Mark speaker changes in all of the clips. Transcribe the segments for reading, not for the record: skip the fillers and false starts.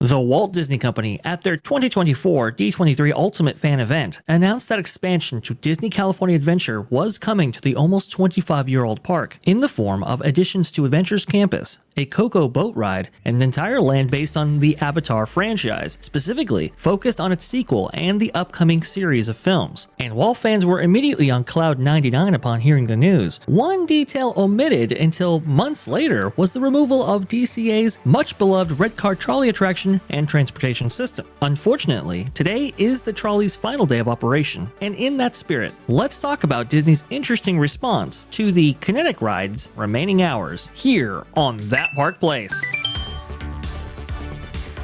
Speaker 1: The Walt Disney Company, at their 2024 D23 Ultimate Fan event, announced that expansion to Disney California Adventure was coming to the almost 25-year-old park in the form of additions to Adventure's campus, a Coco boat ride, and an entire land based on the Avatar franchise, specifically focused on its sequel and the upcoming series of films. And while fans were immediately on cloud 99 upon hearing the news, one detail omitted until months later was the removal of DCA's much-beloved red car trolley attraction and transportation system. Unfortunately, today is the trolley's final day of operation, and in that spirit, let's talk about Disney's interesting response to the kinetic ride's remaining hours here on That Park Place.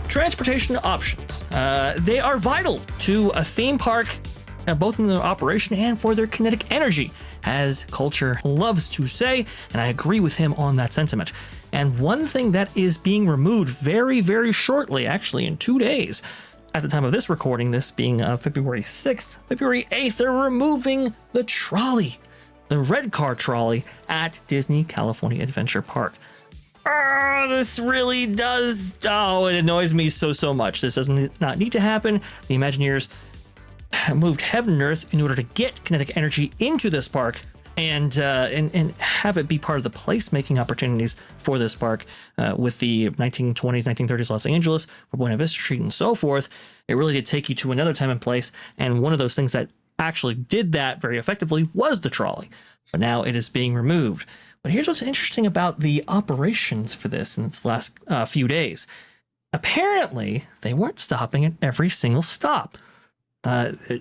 Speaker 1: Transportation options. They are vital to a theme park, both in their operation and for their kinetic energy, as Culture loves to say, and I agree with him on that sentiment. And one thing that is being removed very, very shortly, actually in 2 days, at the time of this recording, this being February 6th, February 8th, they're removing the trolley, the red car trolley at Disney California Adventure Park. This really does, it annoys me so much. This does not need to happen. The Imagineers moved heaven and earth in order to get kinetic energy into this park and have it be part of the placemaking opportunities for this park with the 1920s, 1930s Los Angeles, for Buena Vista Street and so forth. It really did take you to another time and place, and one of those things that actually did that very effectively was the trolley, but now it is being removed. But here's what's interesting about the operations for this in its last few days. Apparently, they weren't stopping at every single stop.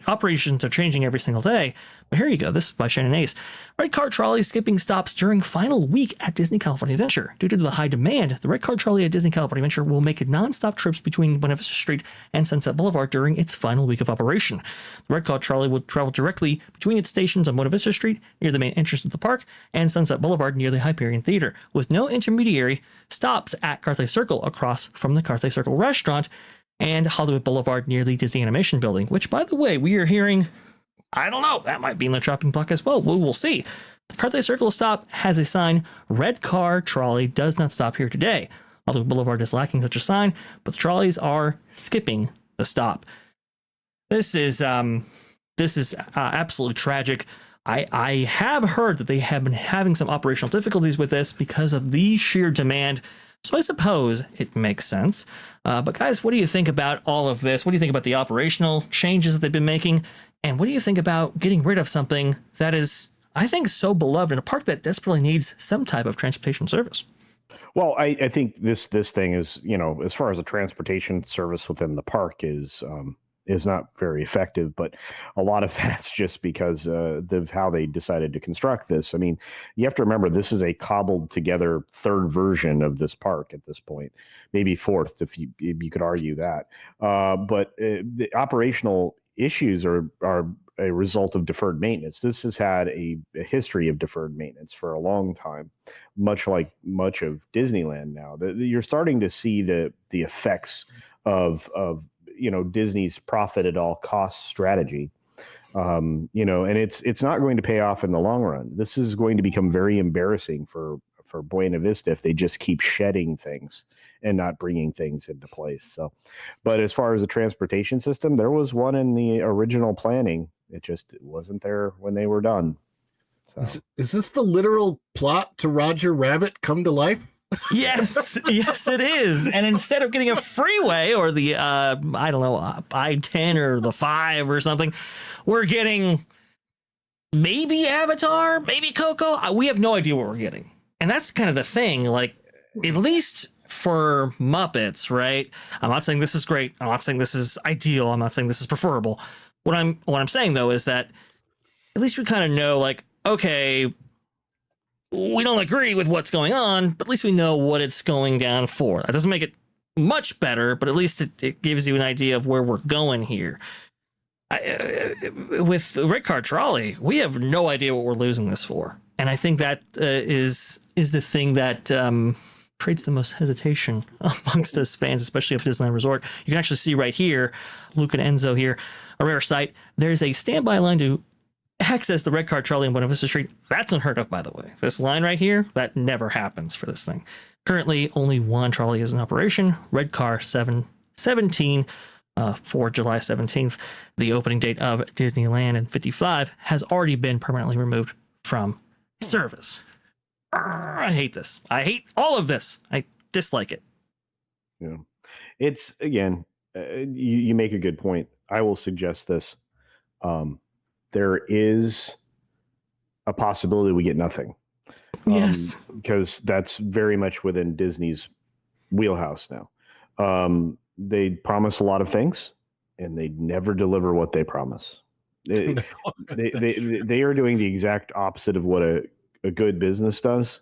Speaker 1: Operations are changing every single day, but here you go. This is by Shannon Ace. Red car trolley skipping stops during final week at Disney California Adventure. Due to the high demand, the red car trolley at Disney California Adventure will make non-stop trips between Buena Vista Street and Sunset Boulevard during its final week of operation. The red car trolley will travel directly between its stations on Buena Vista Street near the main entrance of the park and Sunset Boulevard near the Hyperion Theater, with no intermediary stops at Carthay Circle across from the Carthay Circle restaurant and Hollywood Boulevard near the Disney Animation Building, which, by the way, we are hearing, I don't know, that might be in the chopping block as well. We will see. The Carthay Circle stop has a sign, red car trolley does not stop here today. Hollywood Boulevard is lacking such a sign, but the trolleys are skipping the stop. This is absolutely tragic. I have heard that they have been having some operational difficulties with this because of the sheer demand. So I suppose it makes sense. But guys, what do you think about all of this? What do you think about the operational changes that they've been making? And what do you think about getting rid of something that is, I think, so beloved in a park that desperately needs some type of transportation service?
Speaker 2: Well, I think this thing is, as far as a transportation service within the park is not very effective, but a lot of that's just because of how they decided to construct this. I mean, you have to remember, this is a cobbled together third version of this park at this point, maybe fourth, if you could argue that. But the operational issues are a result of deferred maintenance. This has had a history of deferred maintenance for a long time, much like much of Disneyland now. You're starting to see the effects of Disney's profit at all costs strategy, and it's not going to pay off in the long run. This is going to become very embarrassing for Buena Vista if they just keep shedding things and not bringing things into place. So, but as far as the transportation system, there was one in the original planning. It just wasn't there when they were done. So.
Speaker 3: Is this the literal plot to Roger Rabbit come to life?
Speaker 1: Yes, it is. And instead of getting a freeway or the, I-10 or the 5 or something, we're getting maybe Avatar, maybe Coco. We have no idea what we're getting. And that's kind of the thing, like, at least for Muppets, right? I'm not saying this is great. I'm not saying this is ideal. I'm not saying this is preferable. What I'm saying, though, is that at least we kind of know, like, okay, we don't agree with what's going on, but at least we know what it's going down for. That doesn't make it much better, but at least it gives you an idea of where we're going here. With the red car trolley, we have no idea what we're losing this for. And I think that is the thing that creates the most hesitation amongst us fans, especially of Disneyland Resort. You can actually see right here, Luke and Enzo here, a rare sight. There's a standby line to access the red car trolley on Buena Vista Street. That's unheard of, by the way. This line right here, that never happens for this thing. Currently, only one trolley is in operation. Red car 7 2017. For July 17th, the opening date of Disneyland in 55 has already been permanently removed from service. I hate this. I hate all of this. I dislike it.
Speaker 2: Yeah. It's, again, you make a good point. I will suggest this. There is a possibility we get nothing.
Speaker 1: Yes.
Speaker 2: Because that's very much within Disney's wheelhouse now. They promise a lot of things, and they never deliver what they promise. They are doing the exact opposite of what a good business does.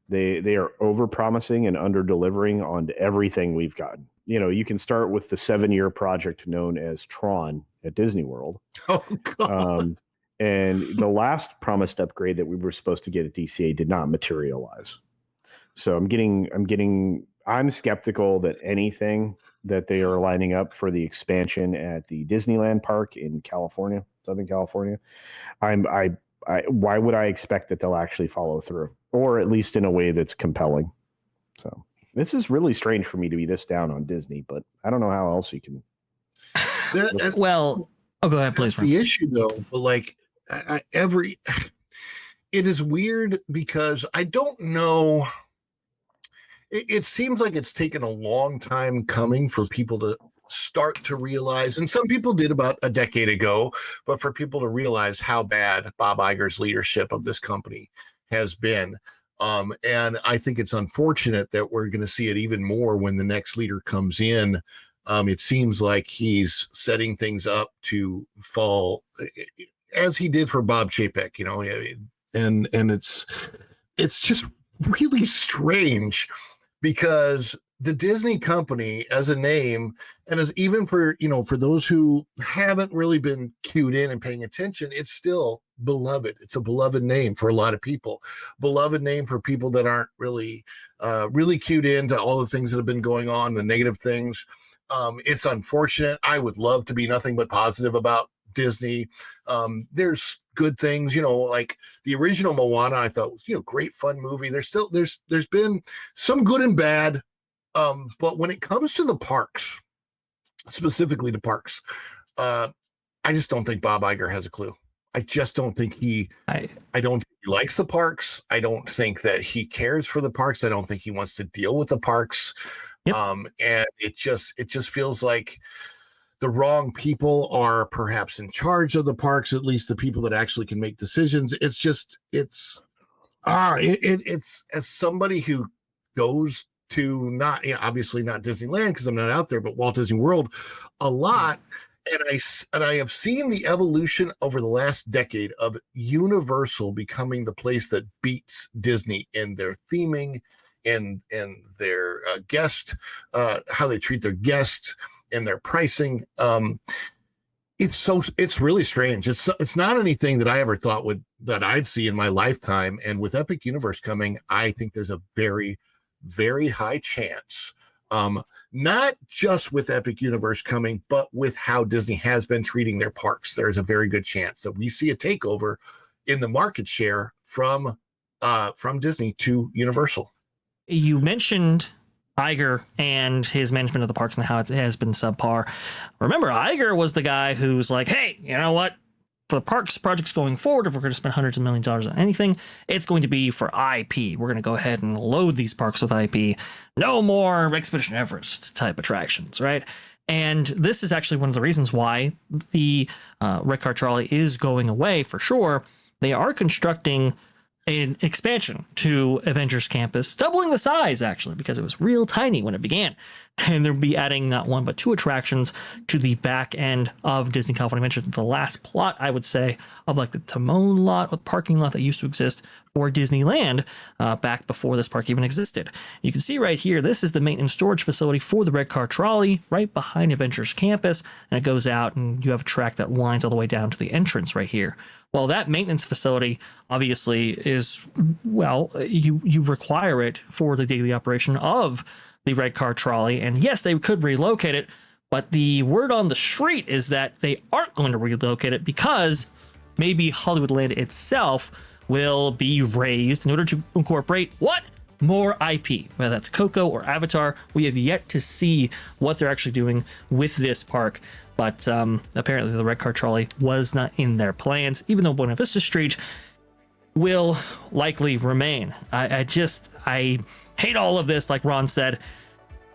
Speaker 2: They are over promising and under delivering on everything we've gotten. You can start with the 7-year project known as Tron at Disney World.
Speaker 3: Oh, God.
Speaker 2: And the last promised upgrade that we were supposed to get at DCA did not materialize. So I'm skeptical that anything that they are lining up for the expansion at the Disneyland park in California, Southern California, why would I expect that they'll actually follow through, or at least in a way that's compelling? So this is really strange for me to be this down on Disney, but I don't know how else you can.
Speaker 1: Well, go ahead, please.
Speaker 3: That's the issue, though. But like it is weird because I don't know. It seems like it's taken a long time coming for people to start to realize, and some people did about a decade ago, but for people to realize how bad Bob Iger's leadership of this company has been. And I think it's unfortunate that we're going to see it even more when the next leader comes in. It seems like he's setting things up to fall as he did for Bob Chapek, and it's just really strange. Because the Disney company as a name, and as even for those who haven't really been cued in and paying attention, it's still beloved. It's a beloved name for a lot of people. Beloved name for people that aren't really cued into all the things that have been going on, the negative things. It's unfortunate. I would love to be nothing but positive about Disney. There's good things, like the original Moana, I thought was, great fun movie. There's been some good and bad. But when it comes to the parks, specifically to parks, I just don't think Bob Iger has a clue. I just don't think I don't think he likes the parks. I don't think that he cares for the parks. I don't think he wants to deal with the parks.
Speaker 1: Yep.
Speaker 3: And it just feels like the wrong people are perhaps in charge of the parks, at least the people that actually can make decisions. It's as somebody who goes to obviously not Disneyland because I'm not out there, but Walt Disney World a lot. And I have seen the evolution over the last decade of Universal becoming the place that beats Disney in their theming, in their guest, how they treat their guests, and their pricing. It's really strange. It's not anything that I ever thought that I'd see in my lifetime. And with Epic Universe coming, I think there's a very, very high chance, not just with Epic Universe coming, but with how Disney has been treating their parks. There's a very good chance that we see a takeover in the market share from Disney to Universal. You
Speaker 1: mentioned Iger and his management of the parks and how it has been subpar. Remember, Iger was the guy who's like, hey, you know what? For the parks projects going forward, if we're going to spend hundreds of millions of dollars on anything, it's going to be for IP. We're going to go ahead and load these parks with IP. No more Expedition Everest type attractions, right? And this is actually one of the reasons why the Red Car Trolley is going away for sure. They are constructing an expansion to Avengers Campus, doubling the size actually, because it was real tiny when it began. And they'll be adding not one but two attractions to the back end of Disney California Adventure, the last plot, I would say, of like the Timon lot or parking lot that used to exist for Disneyland back before this park even existed. You can see right here, this is the maintenance storage facility for the Red Car Trolley right behind Avengers Campus, and it goes out and you have a track that winds all the way down to the entrance right here. Well, that maintenance facility obviously is, well, you require it for the daily operation of the Red Car Trolley. And yes, they could relocate it, but the word on the street is that they aren't going to relocate it because maybe Hollywoodland itself will be raised in order to incorporate what? more IP, whether that's Coco or Avatar. We have yet to see what they're actually doing with this park. But apparently the red car trolley was not in their plans, even though Buena Vista Street will likely remain. I hate all of this. Like Ron said,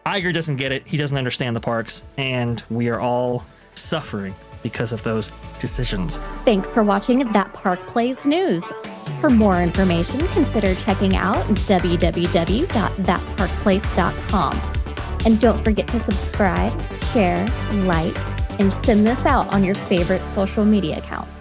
Speaker 1: Iger doesn't get it. He doesn't understand the parks, and we are all suffering because of those decisions.
Speaker 4: Thanks for watching That Park Plays News. For more information, consider checking out www.thatparkplace.com. And don't forget to subscribe, share, like, and send this out on your favorite social media accounts.